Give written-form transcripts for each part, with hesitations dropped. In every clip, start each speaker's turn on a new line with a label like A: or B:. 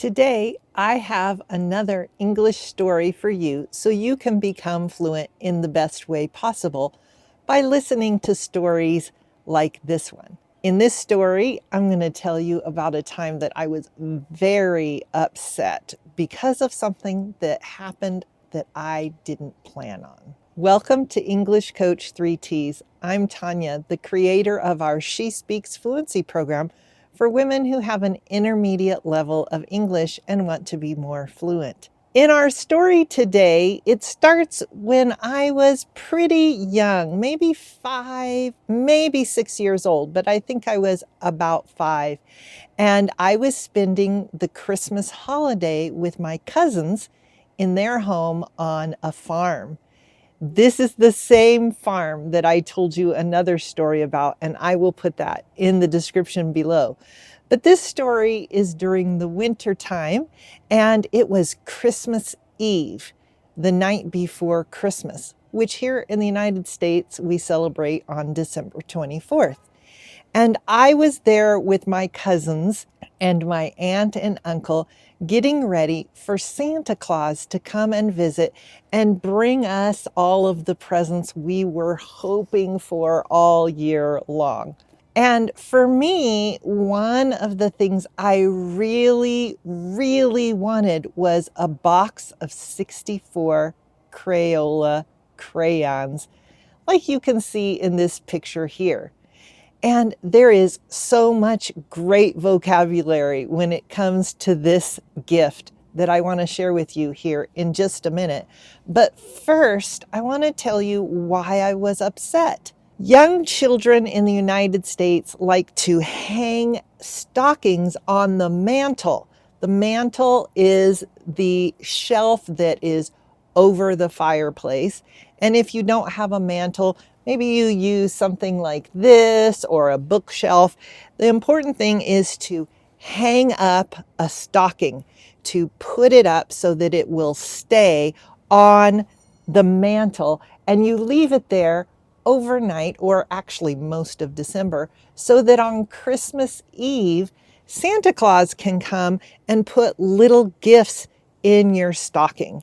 A: Today, I have another English story for you so you can become fluent in the best way possible by listening to stories like this one. In this story, I'm going to tell you about a time that I was very upset because of something that happened that I didn't plan on. Welcome to English Coach 3Ts. I'm Tanya, the creator of our She Speaks Fluency program for women who have an intermediate level of English and want to be more fluent. In our story today, it starts when I was pretty young, maybe 5, maybe 6 years old, but I think I was about 5. And I was spending the Christmas holiday with my cousins in their home on a farm. This is the same farm that I told you another story about, and I will put that in the description below. But this story is during the winter time, and it was Christmas Eve, the night before Christmas, which here in the United States we celebrate on December 24th. And I was there with my cousins and my aunt and uncle getting ready for Santa Claus to come and visit and bring us all of the presents we were hoping for all year long. And for me, one of the things I really wanted was a box of 64 Crayola crayons, like you can see in this picture here. And there is so much great vocabulary when it comes to this gift that I want to share with you here in just a minute. But first, I want to tell you why I was upset. Young children in the United States like to hang stockings on the mantle. The mantle is the shelf that is over the fireplace. And if you don't have a mantle, maybe you use something like this or a bookshelf. The important thing is to hang up a stocking, to put it up so that it will stay on the mantle, and you leave it there overnight, or actually most of December, so that on Christmas Eve, Santa Claus can come and put little gifts in your stocking.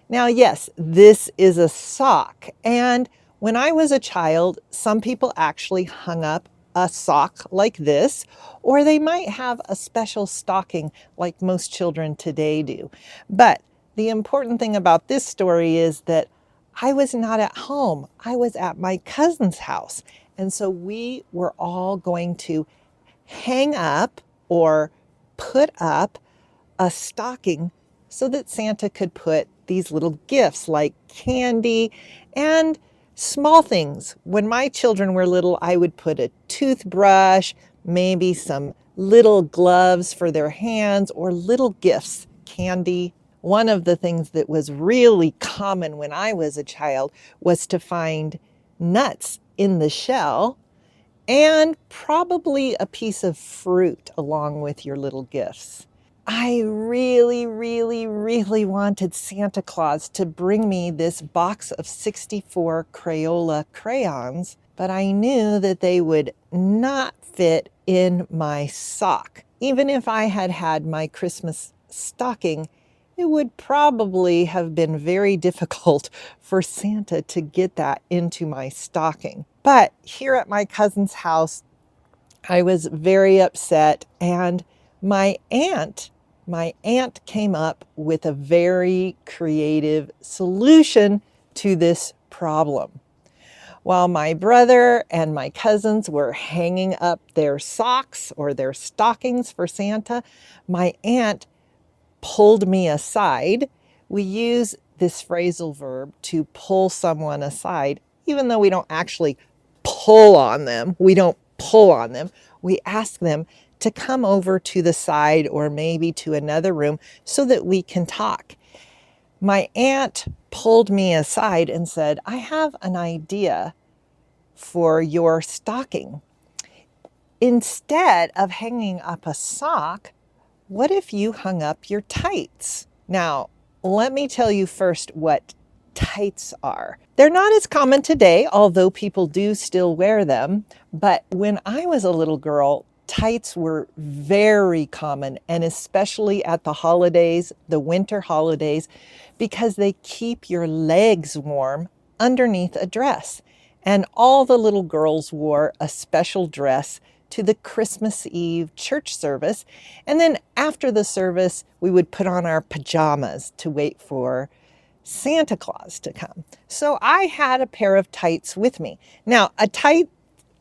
A: Now, yes, this is a sock, and when I was a child, some people actually hung up a sock like this, or they might have a special stocking like most children today do. But the important thing about this story is that I was not at home. I was at my cousin's house. And so we were all going to hang up or put up a stocking so that Santa could put these little gifts like candy and small things. When my children were little, I would put a toothbrush, maybe some little gloves for their hands, or little gifts, candy. One of the things that was really common when I was a child was to find nuts in the shell and probably a piece of fruit along with your little gifts. I really wanted Santa Claus to bring me this box of 64 Crayola crayons, but I knew that they would not fit in my sock. Even if I had had my Christmas stocking, it would probably have been very difficult for Santa to get that into my stocking. But here at my cousin's house, I was very upset, and my aunt came up with a very creative solution to this problem. While my brother and my cousins were hanging up their socks or their stockings for Santa, my aunt pulled me aside. We use this phrasal verb to pull someone aside, even though we don't actually pull on them. We don't pull on them. We ask them to come over to the side or maybe to another room so that we can talk. My aunt pulled me aside and said, "I have an idea for your stocking. Instead of hanging up a sock, what if you hung up your tights?" Now, let me tell you first what tights are. They're not as common today, although people do still wear them. But when I was a little girl, Tights were very common, and especially at the holidays, the winter holidays, because they keep your legs warm underneath a dress. And all the little girls wore a special dress to the Christmas Eve church service. And then after the service, we would put on our pajamas to wait for Santa Claus to come. So I had a pair of tights with me. Now, a tight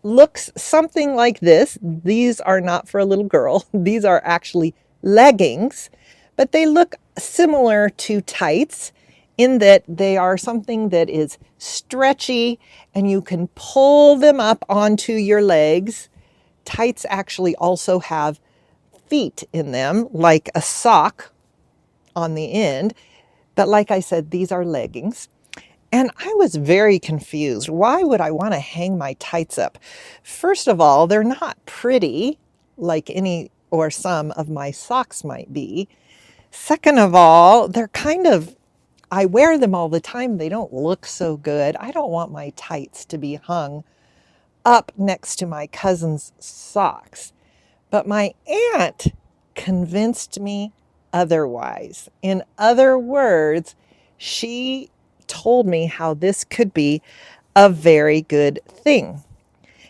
A: looks something like this. These are not for a little girl. These are actually leggings, but they look similar to tights in that they are something that is stretchy and you can pull them up onto your legs. Tights actually also have feet in them, like a sock on the end. But like I said, these are leggings. And I was very confused. Why would I want to hang my tights up? First of all, they're not pretty like any or some of my socks might be. Second of all, I wear them all the time. They don't look so good. I don't want my tights to be hung up next to my cousin's socks. But my aunt convinced me otherwise. In other words, she told me how this could be a very good thing.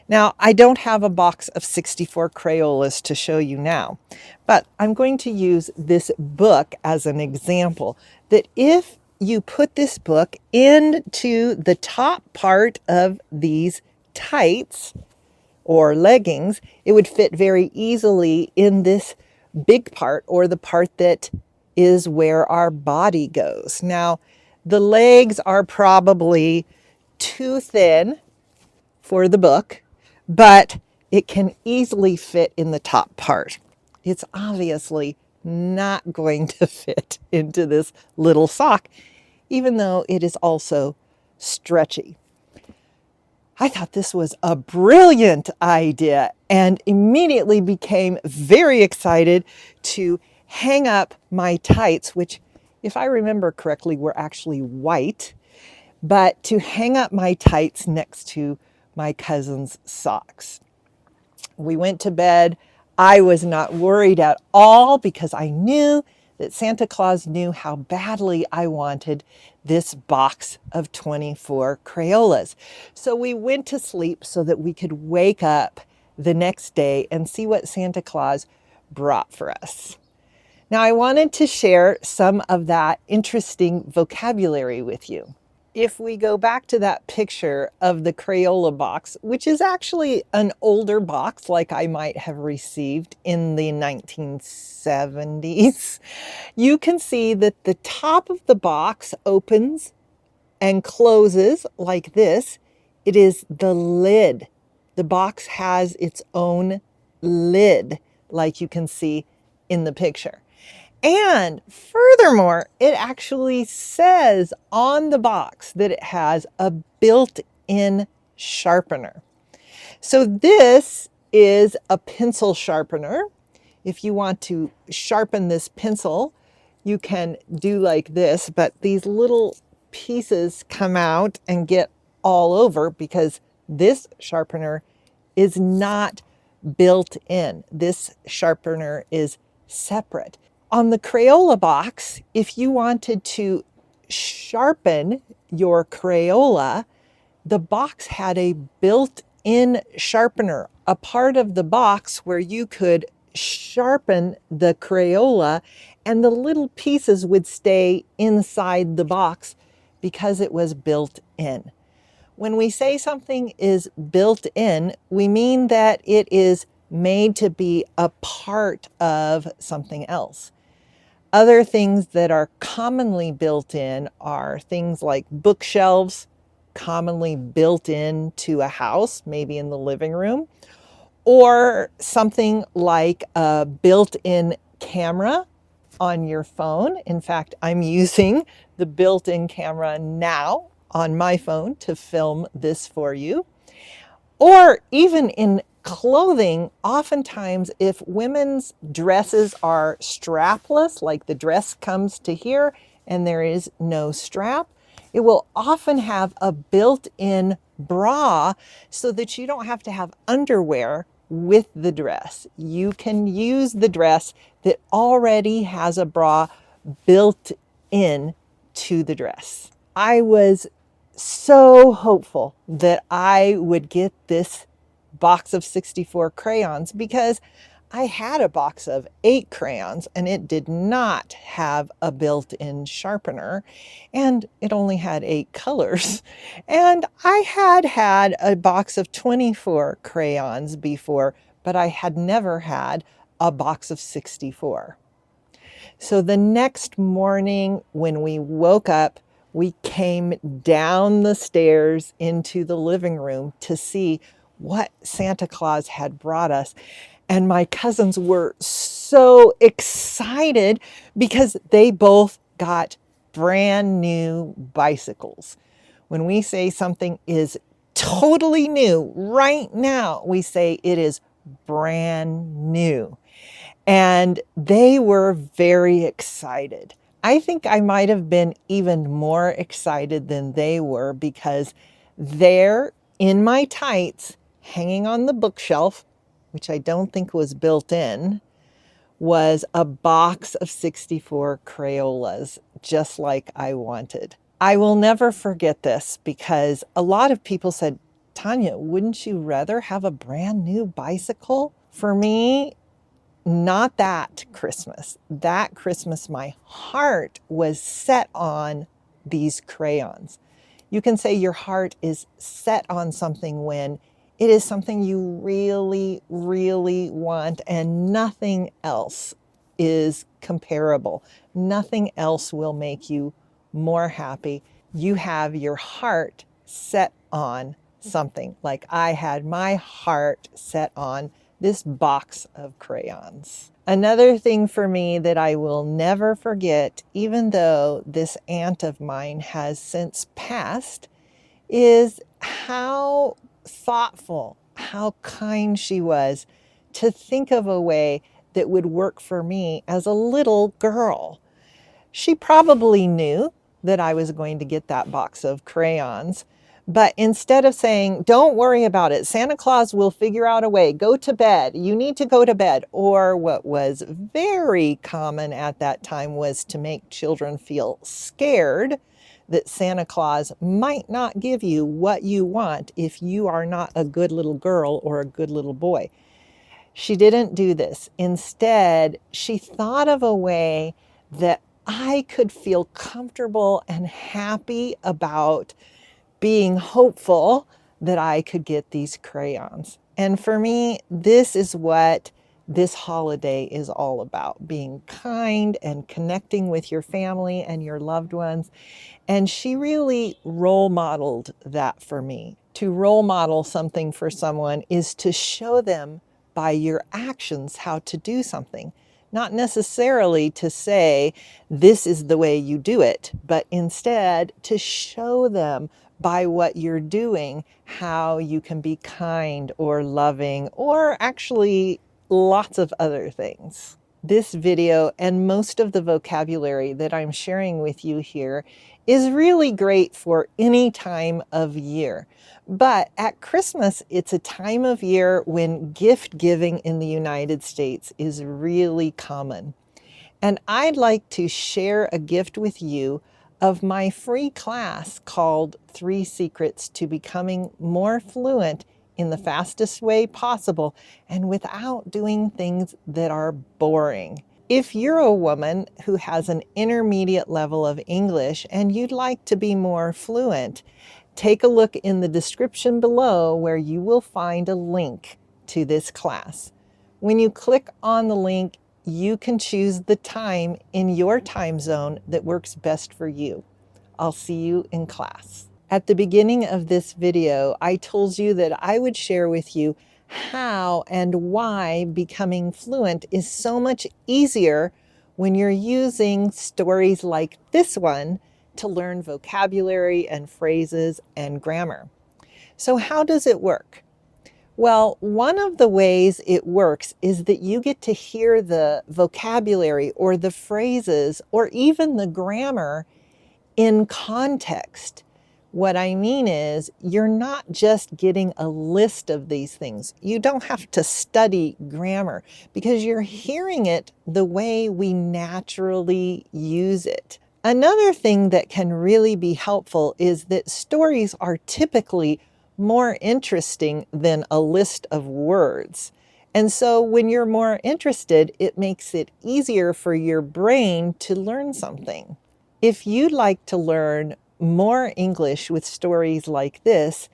A: Now, I don't have a box of 64 Crayolas to show you now, but I'm going to use this book as an example that if you put this book into the top part of these tights or leggings, it would fit very easily in this big part, or the part that is where our body goes. Now, the legs are probably too thin for the book, but it can easily fit in the top part. It's obviously not going to fit into this little sock, even though it is also stretchy. I thought this was a brilliant idea and immediately became very excited to hang up my tights, which, if I remember correctly, were actually white, but to hang up my tights next to my cousin's socks. We went to bed. I was not worried at all because I knew that Santa Claus knew how badly I wanted this box of 24 Crayolas. So we went to sleep so that we could wake up the next day and see what Santa Claus brought for us. Now, I wanted to share some of that interesting vocabulary with you. If we go back to that picture of the Crayola box, which is actually an older box like I might have received in the 1970s, you can see that the top of the box opens and closes like this. It is the lid. The box has its own lid, like you can see in the picture. And furthermore, it actually says on the box that it has a built-in sharpener. So this is a pencil sharpener. If you want to sharpen this pencil, you can do like this, but these little pieces come out and get all over because this sharpener is not built in. This sharpener is separate. On the Crayola box, if you wanted to sharpen your Crayola, the box had a built-in sharpener, a part of the box where you could sharpen the Crayola and the little pieces would stay inside the box because it was built in. When we say something is built in, we mean that it is made to be a part of something else. Other things that are commonly built in are things like bookshelves, commonly built into a house, maybe in the living room, or something like a built-in camera on your phone. In fact, I'm using the built-in camera now on my phone to film this for you. Or even in clothing, oftentimes if women's dresses are strapless, like the dress comes to here and there is no strap, it will often have a built-in bra so that you don't have to have underwear with the dress. You can use the dress that already has a bra built in to the dress. I was so hopeful that I would get this box of 64 crayons because I had a box of 8 crayons and it did not have a built-in sharpener and it only had 8 colors. And I had a box of 24 crayons before, but I had never had a box of 64. So the next morning when we woke up, we came down the stairs into the living room to see what Santa Claus had brought us. And my cousins were so excited because they both got brand new bicycles. When we say something is totally new right now, we say it is brand new. And they were very excited. I think I might have been even more excited than they were because there in my tights, hanging on the bookshelf, which I don't think was built in, was a box of 64 Crayolas, just like I wanted. I will never forget this because a lot of people said, Tanya, wouldn't you rather have a brand new bicycle? For me, not that Christmas. That Christmas, my heart was set on these crayons. You can say your heart is set on something when it is something you really, really want and nothing else is comparable. Nothing else will make you more happy. You have your heart set on something, like I had my heart set on this box of crayons. Another thing for me that I will never forget, even though this aunt of mine has since passed, is how thoughtful, how kind she was to think of a way that would work for me as a little girl. She probably knew that I was going to get that box of crayons, but instead of saying, don't worry about it, Santa Claus will figure out a way, go to bed, you need to go to bed, or what was very common at that time was to make children feel scared that Santa Claus might not give you what you want if you are not a good little girl or a good little boy. She didn't do this. Instead, she thought of a way that I could feel comfortable and happy about being hopeful that I could get these crayons. And for me, this is what this holiday is all about, being kind and connecting with your family and your loved ones. And she really role modeled that for me. To role model something for someone is to show them by your actions how to do something. Not necessarily to say, this is the way you do it, but instead to show them by what you're doing how you can be kind or loving or actually lots of other things. This video and most of the vocabulary that I'm sharing with you here is really great for any time of year. But at Christmas, it's a time of year when gift giving in the United States is really common. And I'd like to share a gift with you of my free class called 3 Secrets to Becoming More Fluent in the Fastest Way Possible and without doing things that are boring. If you're a woman who has an intermediate level of English and you'd like to be more fluent, take a look in the description below where you will find a link to this class. When you click on the link, you can choose the time in your time zone that works best for you. I'll see you in class. At the beginning of this video, I told you that I would share with you how and why becoming fluent is so much easier when you're using stories like this one to learn vocabulary and phrases and grammar. So how does it work? Well, one of the ways it works is that you get to hear the vocabulary or the phrases or even the grammar in context. What I mean is, you're not just getting a list of these things. You don't have to study grammar because you're hearing it the way we naturally use it. Another thing that can really be helpful is that stories are typically more interesting than a list of words. And so when you're more interested, it makes it easier for your brain to learn something. If you'd like to learn more English with stories like this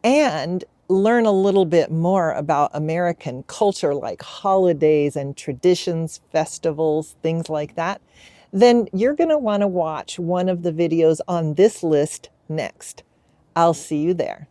A: and learn a little bit more about American culture, like holidays and traditions, festivals, things like that, then you're going to want to watch one of the videos on this list next. I'll see you there.